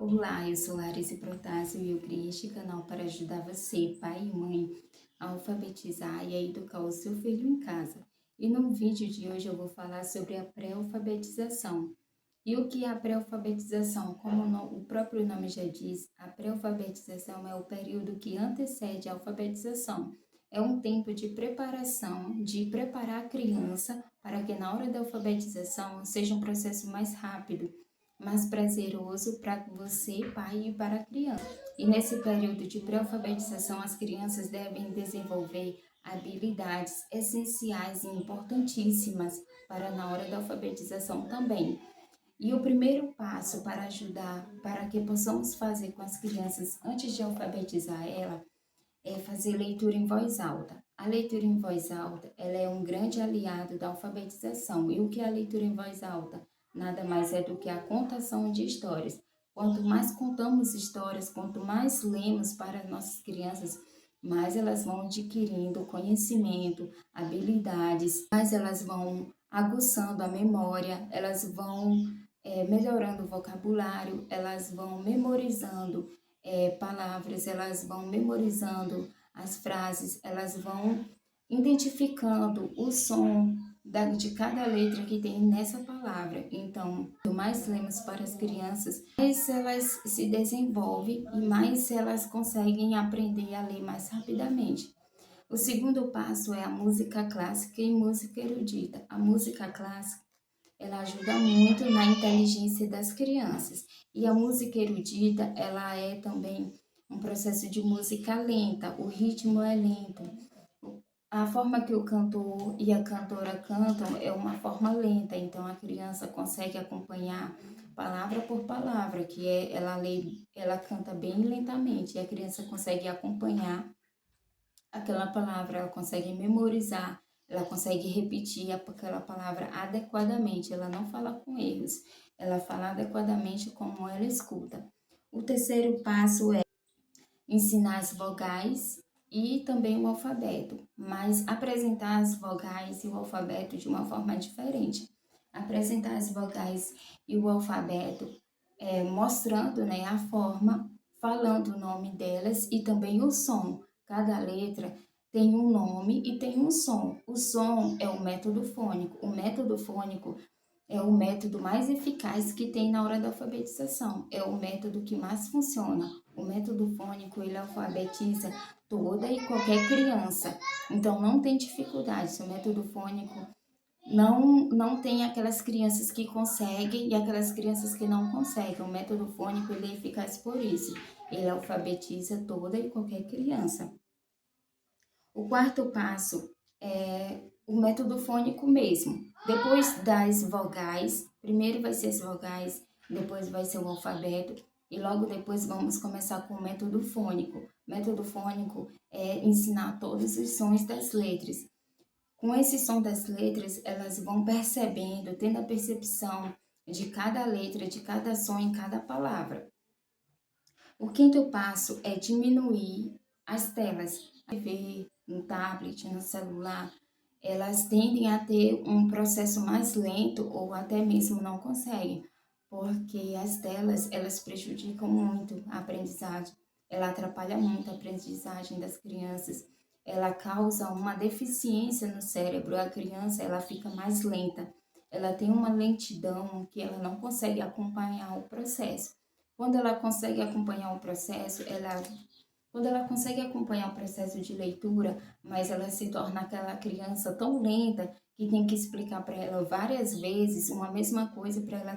Olá, eu sou Larissa Protásio e eu criei este canal para ajudar você, pai e mãe, a alfabetizar e a educar o seu filho em casa. E no vídeo de hoje eu vou falar sobre a pré-alfabetização. E o que é a pré-alfabetização? Como o próprio nome já diz, a pré-alfabetização é o período que antecede a alfabetização. É um tempo de preparação, de preparar a criança para que na hora da alfabetização seja um processo mais rápido, mais prazeroso para você, pai, e para a criança. E nesse período de pré-alfabetização, as crianças devem desenvolver habilidades essenciais e importantíssimas para na hora da alfabetização também. E o primeiro passo para ajudar, para que possamos fazer com as crianças antes de alfabetizar ela, é fazer leitura em voz alta. A leitura em voz alta, ela é um grande aliado da alfabetização. E o que é a leitura em voz alta? Nada mais é do que a contação de histórias. Quanto mais contamos histórias, quanto mais lemos para nossas crianças, mais elas vão adquirindo conhecimento, habilidades, mais elas vão aguçando a memória, elas vão melhorando o vocabulário, elas vão memorizando palavras, elas vão memorizando as frases, elas vão identificando o som de cada letra que tem nessa palavra. Então, quanto mais lemos para as crianças, mais elas se desenvolvem e mais elas conseguem aprender a ler mais rapidamente. O segundo passo é a música clássica e música erudita. A música clássica ela ajuda muito na inteligência das crianças. E a música erudita, ela é também um processo de música lenta, o ritmo é lento. A forma que o cantor e a cantora cantam é uma forma lenta, então a criança consegue acompanhar palavra por palavra, ela canta bem lentamente, e a criança consegue acompanhar aquela palavra, ela consegue memorizar, ela consegue repetir aquela palavra adequadamente, ela não fala com erros, ela fala adequadamente como ela escuta. O terceiro passo é ensinar as vogais e também o alfabeto, mas apresentar as vogais e o alfabeto de uma forma diferente. Apresentar as vogais e o alfabeto mostrando, né, a forma, falando o nome delas e também o som. Cada letra tem um nome e tem um som. O som é o método fônico. O método fônico é o método mais eficaz que tem na hora da alfabetização. É o método que mais funciona. O método fônico, ele alfabetiza toda e qualquer criança. Então, não tem dificuldade. Se o método fônico não tem aquelas crianças que conseguem e aquelas crianças que não conseguem. O método fônico, ele é eficaz por isso. Ele alfabetiza toda e qualquer criança. O quarto passo é o método fônico mesmo. Depois das vogais, primeiro vai ser as vogais, depois vai ser o alfabeto e logo depois vamos começar com o método fônico. O método fônico é ensinar todos os sons das letras. Com esse som das letras, elas vão percebendo, tendo a percepção de cada letra, de cada som em cada palavra. O quinto passo é diminuir as telas. A TV, no tablet, no celular, elas tendem a ter um processo mais lento ou até mesmo não conseguem, porque as telas, elas prejudicam muito a aprendizagem, ela atrapalha muito a aprendizagem das crianças, ela causa uma deficiência no cérebro, a criança, ela fica mais lenta, ela tem uma lentidão que ela não consegue acompanhar o processo. Quando ela consegue acompanhar o processo, quando ela consegue acompanhar o processo de leitura, mas ela se torna aquela criança tão lenta que tem que explicar para ela várias vezes uma mesma coisa para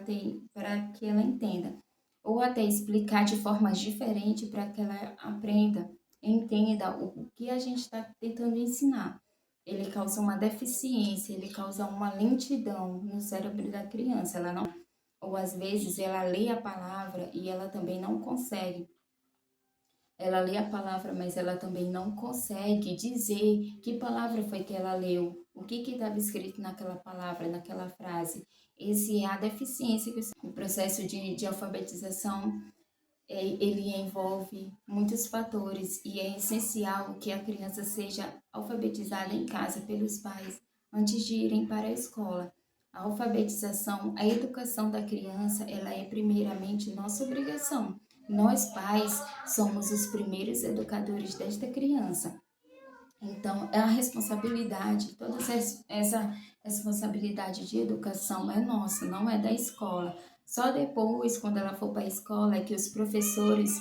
que ela entenda, ou até explicar de formas diferentes para que ela aprenda, entenda o que a gente está tentando ensinar. Ele causa uma deficiência, ele causa uma lentidão no cérebro da criança. Ela não, ou às vezes ela lê a palavra e ela também não consegue. Ela lê a palavra, mas ela também não consegue dizer que palavra foi que ela leu, o que estava escrito naquela palavra, naquela frase. Esse é a deficiência que o processo de alfabetização ele envolve muitos fatores e é essencial que a criança seja alfabetizada em casa pelos pais antes de irem para a escola. A alfabetização, a educação da criança, ela é primeiramente nossa obrigação. Nós, pais, somos os primeiros educadores desta criança. Então, é a responsabilidade, essa responsabilidade de educação é nossa, não é da escola. Só depois, quando ela for para a escola, é que os professores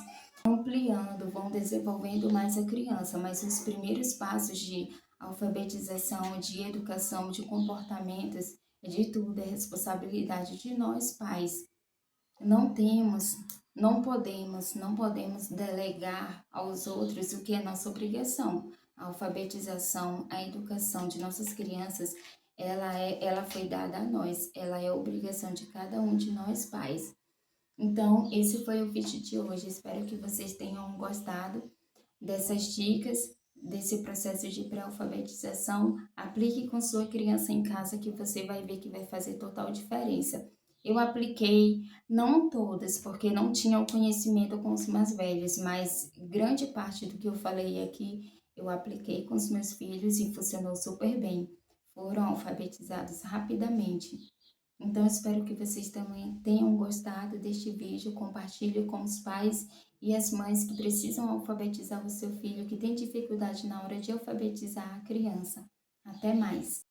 vão ampliando, vão desenvolvendo mais a criança, mas os primeiros passos de alfabetização, de educação, de comportamentos, de tudo é responsabilidade de nós, pais. Não temos, não podemos delegar aos outros o que é nossa obrigação. A alfabetização, a educação de nossas crianças, ela foi dada a nós, ela é obrigação de cada um de nós pais. Então, esse foi o vídeo de hoje. Espero que vocês tenham gostado dessas dicas, desse processo de pré-alfabetização. Aplique com sua criança em casa que você vai ver que vai fazer total diferença. Eu apliquei, não todas, porque não tinha o conhecimento com os mais velhos, mas grande parte do que eu falei aqui, eu apliquei com os meus filhos e funcionou super bem. Foram alfabetizados rapidamente. Então, espero que vocês também tenham gostado deste vídeo. Compartilhe com os pais e as mães que precisam alfabetizar o seu filho, que tem dificuldade na hora de alfabetizar a criança. Até mais!